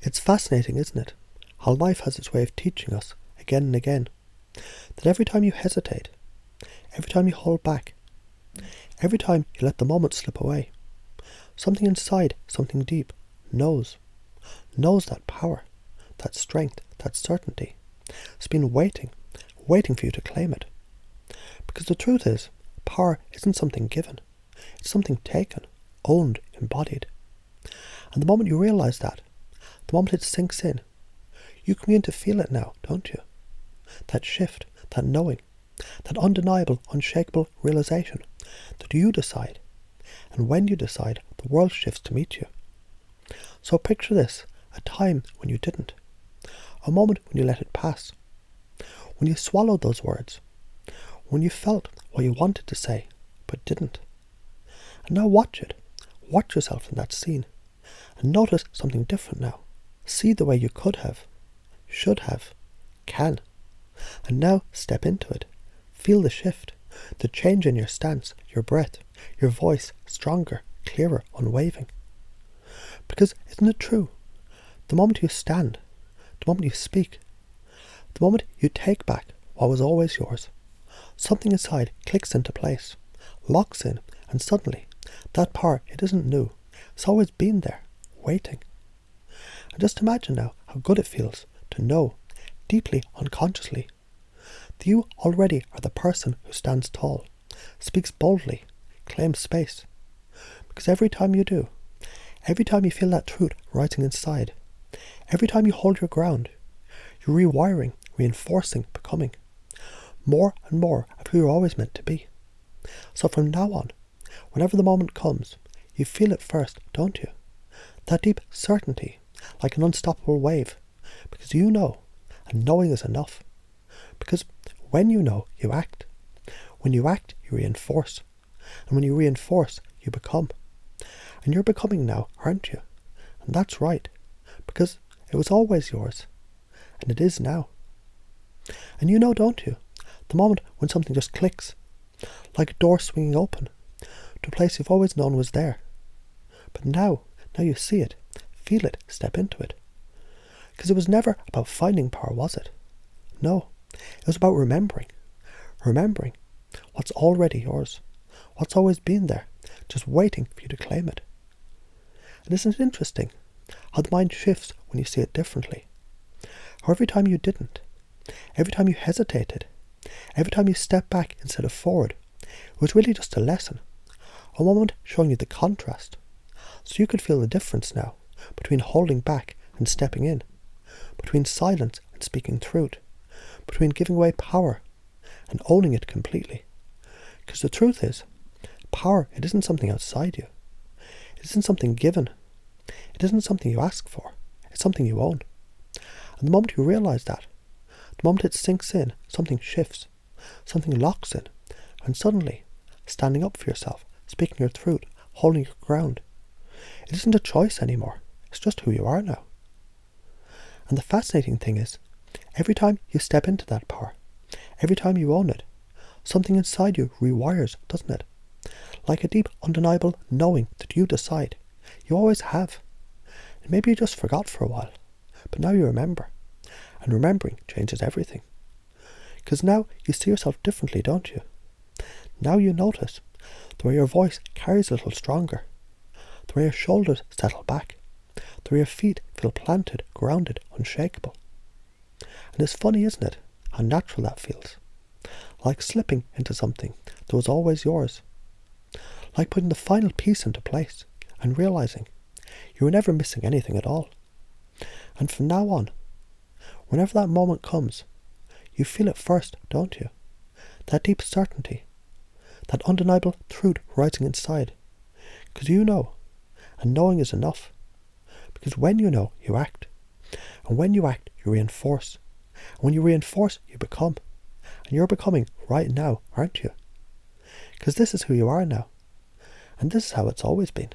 It's fascinating, isn't it, how life has its way of teaching us again and again that every time you hesitate, every time you hold back, every time you let the moment slip away, something inside, something deep, knows that power, that strength, that certainty. It's been waiting for you to claim it. Because the truth is, power isn't something given. It's something taken, owned, embodied. And the moment you realise that, the moment it sinks in, you can begin to feel it now, don't you? That shift, that knowing, that undeniable, unshakable realisation that you decide. And when you decide, the world shifts to meet you. So picture this, a time when you didn't. A moment when you let it pass. When you swallowed those words. When you felt what you wanted to say, but didn't. And now watch it. Watch yourself in that scene. And notice something different now. See the way you could have, should have, can. And now step into it. Feel the shift, the change in your stance, your breath, your voice, stronger, clearer, unwavering. Because isn't it true? The moment you stand, the moment you speak, the moment you take back what was always yours, something inside clicks into place, locks in, and suddenly, that power, it isn't new. It's always been there, waiting. And just imagine now how good it feels to know, deeply, unconsciously, that you already are the person who stands tall, speaks boldly, claims space. Because every time you do, every time you feel that truth rising inside, every time you hold your ground, you're rewiring, reinforcing, becoming more and more of who you're always meant to be. So from now on, whenever the moment comes, you feel it first, don't you? That deep certainty, like an unstoppable wave, because you know, and knowing is enough. Because when you know, you act. When you act, you reinforce. And when you reinforce, you become. And you're becoming now, aren't you? And that's right, because it was always yours, and it is now. And you know, don't you, the moment when something just clicks, like a door swinging open, to a place you've always known was there. But now you see it, feel it, step into it. Because it was never about finding power, was it? No, it was about remembering what's already yours, what's always been there, just waiting for you to claim it. And isn't it interesting how the mind shifts when you see it differently? How every time you didn't, every time you hesitated, every time you stepped back instead of forward, it was really just a lesson, a moment showing you the contrast, so you could feel the difference now between holding back and stepping in, between silence and speaking truth, between giving away power and owning it completely. Because the truth is, power, it isn't something outside you. It isn't something given. It isn't something you ask for. It's something you own. And the moment you realise that, the moment it sinks in, something shifts, something locks in, and suddenly, standing up for yourself, speaking your truth, holding your ground, it isn't a choice anymore. It's just who you are now. And the fascinating thing is, every time you step into that power, every time you own it, something inside you rewires, doesn't it? Like a deep, undeniable knowing that you decide. You always have. And maybe you just forgot for a while, but now you remember. And remembering changes everything. Because now you see yourself differently, don't you? Now you notice the way your voice carries a little stronger, the way your shoulders settle back, the way your feet feel planted, grounded, unshakable. And it's funny, isn't it, how natural that feels. Like slipping into something that was always yours. Like putting the final piece into place and realising you were never missing anything at all. And from now on, whenever that moment comes, you feel it first, don't you? That deep certainty, that undeniable truth rising inside. Because you know, and knowing is enough. Because when you know, you act. And when you act, you reinforce. And when you reinforce, you become. And you're becoming right now, aren't you? Because this is who you are now. And this is how it's always been.